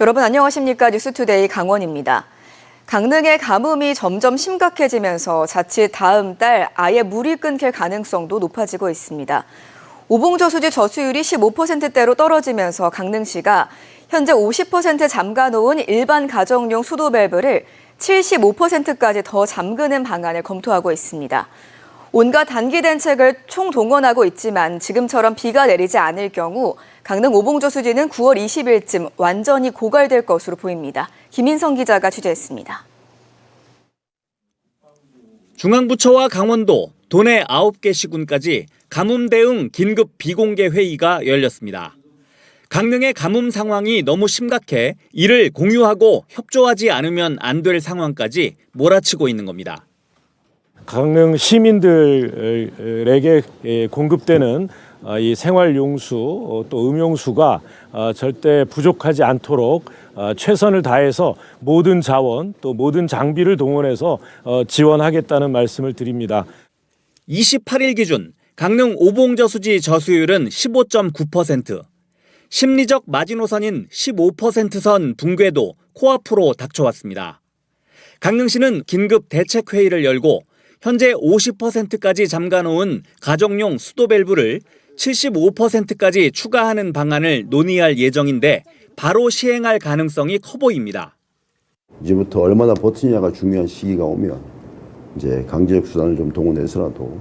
여러분 안녕하십니까? 뉴스투데이 강원입니다. 강릉의 가뭄이 점점 심각해지면서 자칫 다음 달 아예 물이 끊길 가능성도 높아지고 있습니다. 오봉저수지 저수율이 15%대로 떨어지면서 강릉시가 현재 50% 잠가놓은 일반 가정용 수도 밸브를 75%까지 더 잠그는 방안을 검토하고 있습니다. 온갖 단기 대책을 총동원하고 있지만 지금처럼 비가 내리지 않을 경우 강릉 오봉저수지는 9월 20일쯤 완전히 고갈될 것으로 보입니다. 김인성 기자가 취재했습니다. 중앙부처와 강원도, 도내 9개 시군까지 가뭄 대응 긴급 비공개 회의가 열렸습니다. 강릉의 가뭄 상황이 너무 심각해 이를 공유하고 협조하지 않으면 안 될 상황까지 몰아치고 있는 겁니다. 강릉 시민들에게 공급되는 이 생활용수 또 음용수가 절대 부족하지 않도록 최선을 다해서 모든 자원 또 모든 장비를 동원해서 지원하겠다는 말씀을 드립니다. 28일 기준 강릉 오봉저수지 저수율은 15.9%, 심리적 마지노선인 15%선 붕괴도 코앞으로 닥쳐왔습니다. 강릉시는 긴급 대책회의를 열고 현재 50%까지 잠가놓은 가정용 수도 밸브를 75%까지 추가하는 방안을 논의할 예정인데 바로 시행할 가능성이 커 보입니다. 이제부터 얼마나 버티냐가 중요한 시기가 오면 이제 강제적 수단을 좀 동원해서라도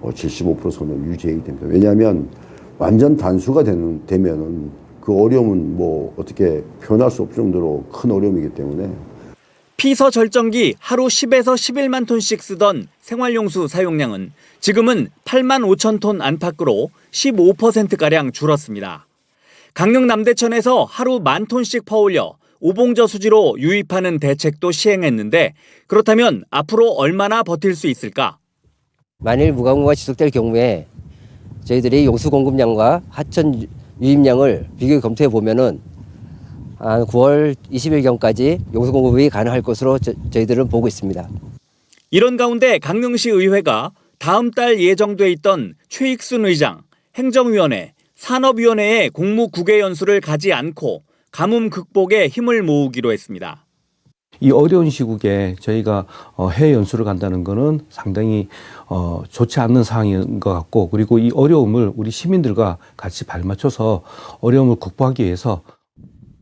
75% 선을 유지해야 됩니다. 왜냐하면 완전 단수가 되면은 그 어려움은 뭐 어떻게 표현할 수 없을 정도로 큰 어려움이기 때문에. 피서 절정기 하루 10에서 11만 톤씩 쓰던 생활용수 사용량은 지금은 8만 5천 톤 안팎으로 15%가량 줄었습니다. 강릉 남대천에서 하루 1만 톤씩 퍼올려 오봉저수지로 유입하는 대책도 시행했는데 그렇다면 앞으로 얼마나 버틸 수 있을까? 만일 무강우가 지속될 경우에 저희들이 용수 공급량과 하천 유입량을 비교 검토해 보면은 9월 20일경까지 용수 공급이 가능할 것으로 저희들은 보고 있습니다. 이런 가운데 강릉시 의회가 다음 달 예정돼 있던 최익순 의장, 행정위원회, 산업위원회의 공무국외 연수를 가지 않고 가뭄 극복에 힘을 모으기로 했습니다. 이 어려운 시국에 저희가 해외 연수를 간다는 것은 상당히 좋지 않는 상황인 것 같고, 그리고 이 어려움을 우리 시민들과 같이 발맞춰서 어려움을 극복하기 위해서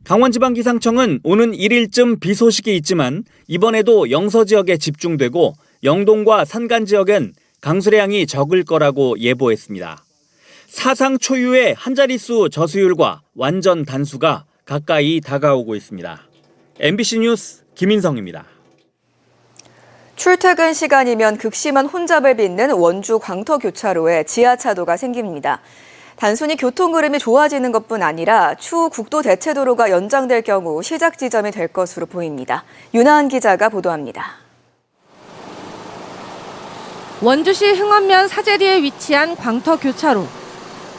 강원지방기상청은 오는 1일쯤 비 소식이 있지만 이번에도 영서 지역에 집중되고 영동과 산간 지역엔 강수량이 적을 거라고 예보했습니다. 사상 초유의 한 자릿수 저수율과 완전 단수가 가까이 다가오고 있습니다. MBC 뉴스 김인성입니다. 출퇴근 시간이면 극심한 혼잡을 빚는 원주 광터교차로에 지하차도가 생깁니다. 단순히 교통 흐름이 좋아지는 것뿐 아니라 추후 국도 대체도로가 연장될 경우 시작 지점이 될 것으로 보입니다. 윤하은 기자가 보도합니다. 원주시 흥원면 사제리에 위치한 광터교차로.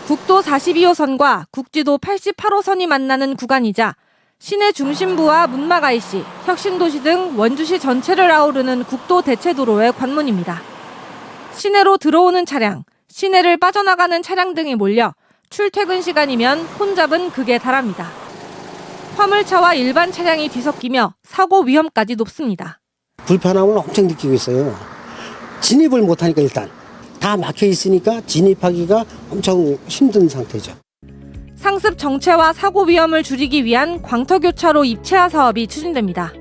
국도 42호선과 국지도 88호선이 만나는 구간이자 시내 중심부와 문막 IC, 혁신도시 등 원주시 전체를 아우르는 국도 대체도로의 관문입니다. 시내로 들어오는 차량, 시내를 빠져나가는 차량 등이 몰려 출퇴근 시간이면 혼잡은 극에 달합니다. 화물차와 일반 차량이 뒤섞이며 사고 위험까지 높습니다. 불편함을 엄청 느끼고 있어요. 진입을 못하니까 일단 다 막혀 있으니까 진입하기가 엄청 힘든 상태죠. 상습 정체와 사고 위험을 줄이기 위한 광터교차로 입체화 사업이 추진됩니다.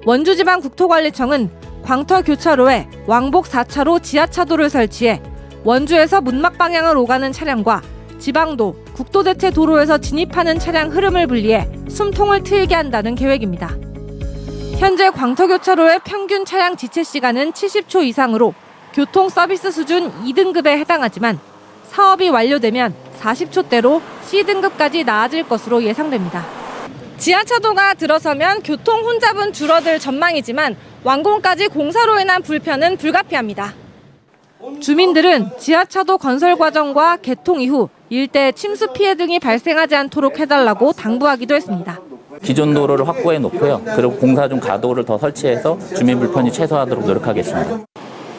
원주지방국토관리청은 광터교차로에 왕복 4차로 지하차도를 설치해 원주에서 문막 방향을 오가는 차량과 지방도, 국도대체 도로에서 진입하는 차량 흐름을 분리해 숨통을 트이게 한다는 계획입니다. 현재 광터교차로의 평균 차량 지체 시간은 70초 이상으로 교통 서비스 수준 2등급에 해당하지만 사업이 완료되면 40초대로 C등급까지 나아질 것으로 예상됩니다. 지하차도가 들어서면 교통 혼잡은 줄어들 전망이지만 완공까지 공사로 인한 불편은 불가피합니다. 주민들은 지하차도 건설 과정과 개통 이후 일대에 침수 피해 등이 발생하지 않도록 해달라고 당부하기도 했습니다. 기존 도로를 확보해 놓고요. 그리고 공사 중 가도를 더 설치해서 주민 불편이 최소화하도록 노력하겠습니다.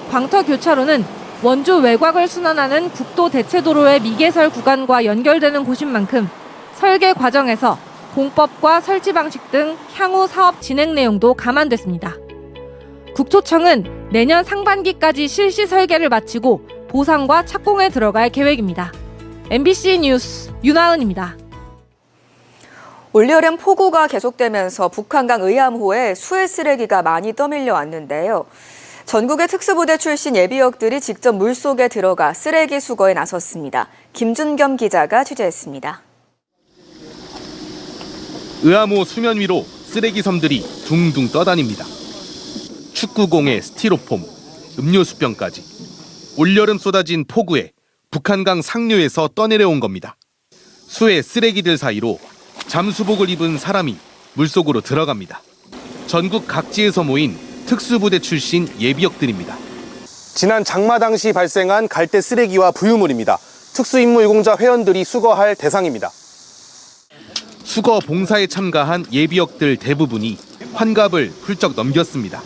광터교차로는 원주 외곽을 순환하는 국도 대체도로의 미개설 구간과 연결되는 곳인 만큼 설계 과정에서 공법과 설치 방식 등 향후 사업 진행 내용도 감안됐습니다. 국토청은 내년 상반기까지 실시 설계를 마치고 보상과 착공에 들어갈 계획입니다. MBC 뉴스 윤하은입니다. 올여름 폭우가 계속되면서 북한강 의암호에 수해 쓰레기가 많이 떠밀려 왔는데요. 전국의 특수부대 출신 예비역들이 직접 물속에 들어가 쓰레기 수거에 나섰습니다. 김준겸 기자가 취재했습니다. 의암호 수면 위로 쓰레기 섬들이 둥둥 떠다닙니다. 축구공에 스티로폼, 음료수병까지. 올여름 쏟아진 폭우에 북한강 상류에서 떠내려온 겁니다. 수해 쓰레기들 사이로 잠수복을 입은 사람이 물속으로 들어갑니다. 전국 각지에서 모인 특수부대 출신 예비역들입니다. 지난 장마 당시 발생한 갈대 쓰레기와 부유물입니다. 특수임무 유공자 회원들이 수거할 대상입니다. 수거 봉사에 참가한 예비역들 대부분이 환갑을 훌쩍 넘겼습니다.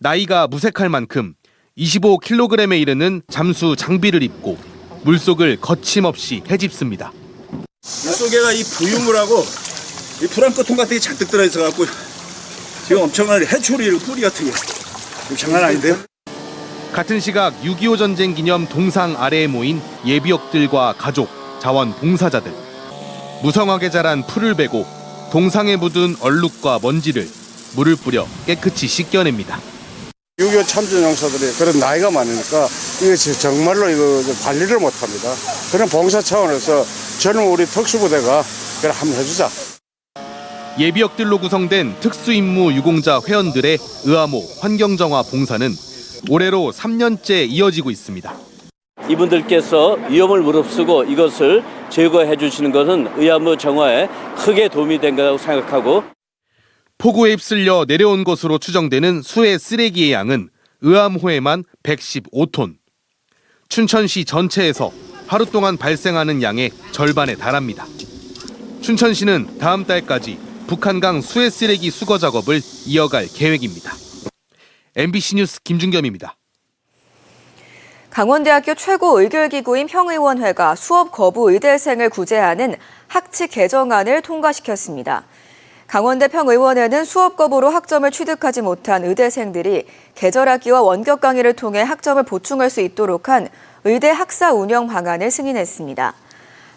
나이가 무색할 만큼 25kg에 이르는 잠수 장비를 입고 물속을 거침없이 헤집습니다. 물속에가 이 부유물하고 이 프랑크톤 같은 게 잔뜩 들어있어갖고 지금 엄청난 해초리 뿌리 같은 게 장난 아닌데요? 같은 시각 6.25 전쟁 기념 동상 아래에 모인 예비역들과 가족, 자원 봉사자들. 무성하게 자란 풀을 베고 동상에 묻은 얼룩과 먼지를 물을 뿌려 깨끗이 씻겨냅니다. 6.25 참전 용사들이 그런 나이가 많으니까 이거 정말로 이거 관리를 못합니다. 그런 봉사 차원에서 저는 우리 특수부대가 그걸 한번 해주자. 예비역들로 구성된 특수임무 유공자 회원들의 의암호 환경정화 봉사는 올해로 3년째 이어지고 있습니다. 이분들께서 위험을 무릅쓰고 이것을 제거해 주시는 것은 의암호 정화에 크게 도움이 된 거라고 생각하고, 폭우에 휩쓸려 내려온 것으로 추정되는 수해 쓰레기의 양은 의암호에만 115톤. 춘천시 전체에서 하루 동안 발생하는 양의 절반에 달합니다. 춘천시는 다음 달까지 북한강 수해 쓰레기 수거 작업을 이어갈 계획입니다. MBC 뉴스 김준겸입니다. 강원대학교 최고 의결기구인 평의원회가 수업 거부 의대생을 구제하는 학칙 개정안을 통과시켰습니다. 강원대 평의원회는 수업 거부로 학점을 취득하지 못한 의대생들이 계절학기와 원격 강의를 통해 학점을 보충할 수 있도록 한 의대 학사 운영 방안을 승인했습니다.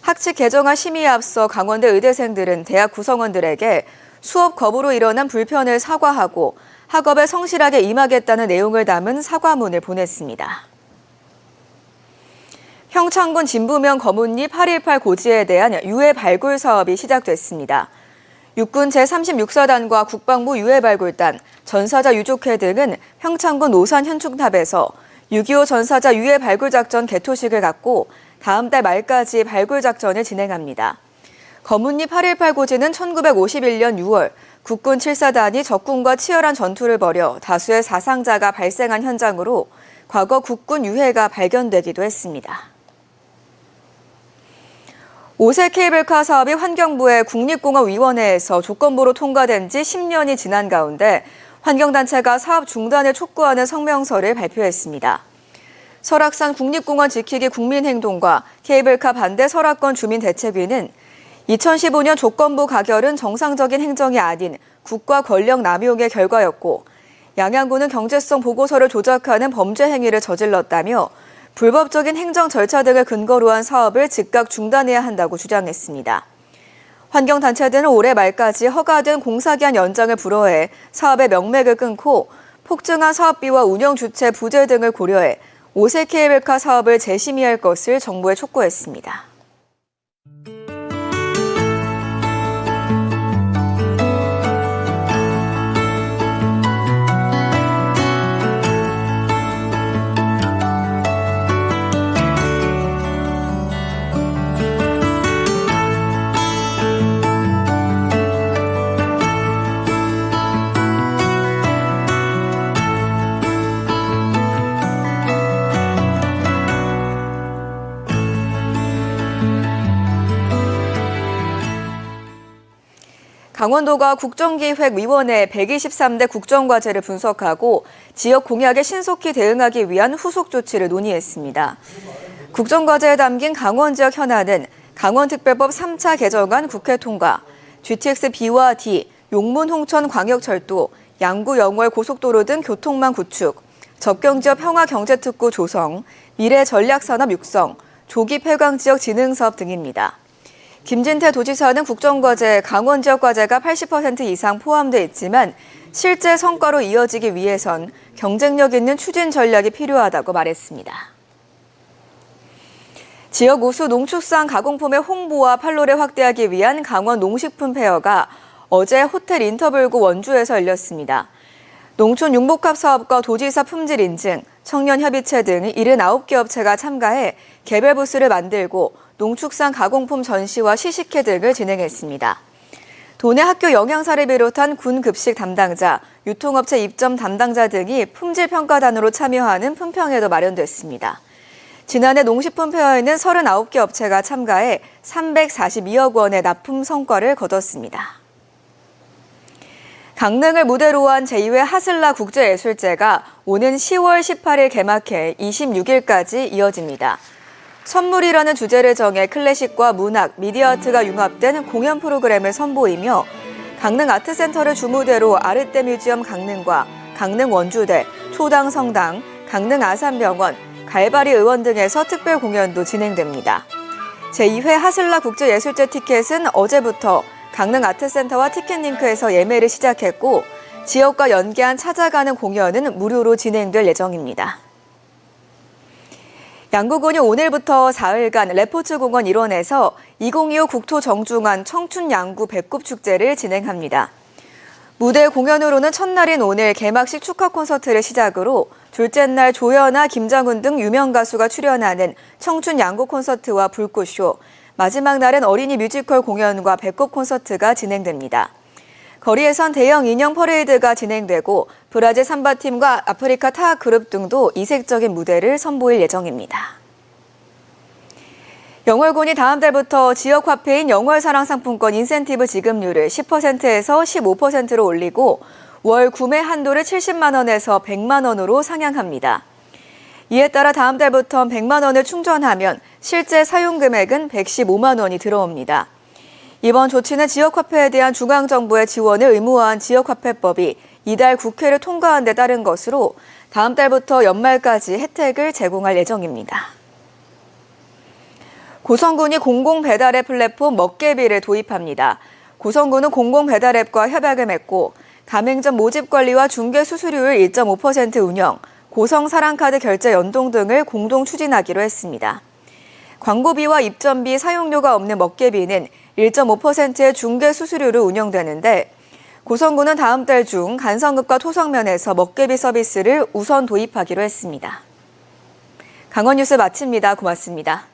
학칙 개정안 심의에 앞서 강원대 의대생들은 대학 구성원들에게 수업 거부로 일어난 불편을 사과하고 학업에 성실하게 임하겠다는 내용을 담은 사과문을 보냈습니다. 평창군 진부면 거문리 8.18 고지에 대한 유해 발굴 사업이 시작됐습니다. 육군 제36사단과 국방부 유해발굴단, 전사자 유족회 등은 평창군 노산 현충탑에서 6.25 전사자 유해발굴작전 개토식을 갖고 다음 달 말까지 발굴작전을 진행합니다. 거문리 8.18 고지는 1951년 6월 국군 7사단이 적군과 치열한 전투를 벌여 다수의 사상자가 발생한 현장으로 과거 국군 유해가 발견되기도 했습니다. 5세 케이블카 사업이 환경부의 국립공원위원회에서 조건부로 통과된 지 10년이 지난 가운데 환경단체가 사업 중단을 촉구하는 성명서를 발표했습니다. 설악산 국립공원 지키기 국민행동과 케이블카 반대 설악권 주민대책위는 2015년 조건부 가결은 정상적인 행정이 아닌 국가 권력 남용의 결과였고 양양군은 경제성 보고서를 조작하는 범죄 행위를 저질렀다며 불법적인 행정 절차 등을 근거로 한 사업을 즉각 중단해야 한다고 주장했습니다. 환경단체들은 올해 말까지 허가된 공사기한 연장을 불허해 사업의 명맥을 끊고 폭증한 사업비와 운영 주체 부재 등을 고려해 5세 케이블카 사업을 재심의할 것을 정부에 촉구했습니다. 강원도가 국정기획위원회 123대 국정과제를 분석하고 지역 공약에 신속히 대응하기 위한 후속 조치를 논의했습니다. 국정과제에 담긴 강원 지역 현안은 강원특별법 3차 개정안 국회 통과, GTX B와 D, 용문 홍천 광역철도, 양구 영월 고속도로 등 교통망 구축, 접경지역 평화경제특구 조성, 미래전략산업 육성, 조기 폐광지역 진흥사업 등입니다. 김진태 도지사는 국정과제, 강원 지역 과제가 80% 이상 포함돼 있지만 실제 성과로 이어지기 위해선 경쟁력 있는 추진 전략이 필요하다고 말했습니다. 지역 우수 농축산 가공품의 홍보와 판로를 확대하기 위한 강원 농식품 페어가 어제 호텔 인터블구 원주에서 열렸습니다. 농촌 융복합 사업과 도지사 품질 인증, 청년협의체 등 79개 업체가 참가해 개별 부스를 만들고 농축산 가공품 전시와 시식회 등을 진행했습니다. 도내 학교 영양사를 비롯한 군 급식 담당자, 유통업체 입점 담당자 등이 품질평가단으로 참여하는 품평회도 마련됐습니다. 지난해 농식품 페어에는 39개 업체가 참가해 342억 원의 납품 성과를 거뒀습니다. 강릉을 무대로 한 제2회 하슬라 국제예술제가 오는 10월 18일 개막해 26일까지 이어집니다. 선물이라는 주제를 정해 클래식과 문학, 미디어아트가 융합된 공연 프로그램을 선보이며 강릉 아트센터를 주무대로 아르떼 뮤지엄 강릉과 강릉 원주대, 초당 성당, 강릉 아산병원, 갈바리 의원 등에서 특별 공연도 진행됩니다. 제2회 하슬라 국제예술제 티켓은 어제부터 강릉 아트센터와 티켓링크에서 예매를 시작했고 지역과 연계한 찾아가는 공연은 무료로 진행될 예정입니다. 양구군이 오늘부터 사흘간 레포츠공원 일원에서 2025 국토정중앙 청춘양구 배꼽축제를 진행합니다. 무대 공연으로는 첫날인 오늘 개막식 축하 콘서트를 시작으로 둘째 날 조연아, 김장훈 등 유명 가수가 출연하는 청춘양구 콘서트와 불꽃쇼, 마지막 날은 어린이 뮤지컬 공연과 배꼽 콘서트가 진행됩니다. 거리에선 대형 인형 퍼레이드가 진행되고 브라질 삼바팀과 아프리카 타악 그룹 등도 이색적인 무대를 선보일 예정입니다. 영월군이 다음 달부터 지역 화폐인 영월사랑 상품권 인센티브 지급률을 10%에서 15%로 올리고 월 구매 한도를 70만 원에서 100만 원으로 상향합니다. 이에 따라 다음 달부터 100만 원을 충전하면 실제 사용 금액은 115만 원이 들어옵니다. 이번 조치는 지역화폐에 대한 중앙정부의 지원을 의무화한 지역화폐법이 이달 국회를 통과한 데 따른 것으로 다음 달부터 연말까지 혜택을 제공할 예정입니다. 고성군이 공공배달앱 플랫폼 먹개비를 도입합니다. 고성군은 공공배달앱과 협약을 맺고 가맹점 모집 관리와 중개 수수료율 1.5% 운영, 고성사랑카드 결제 연동 등을 공동 추진하기로 했습니다. 광고비와 입점비, 사용료가 없는 먹개비는 1.5%의 중개 수수료로 운영되는데 고성군은 다음 달 중 간성읍과 토성면에서 먹개비 서비스를 우선 도입하기로 했습니다. 강원 뉴스 마칩니다. 고맙습니다.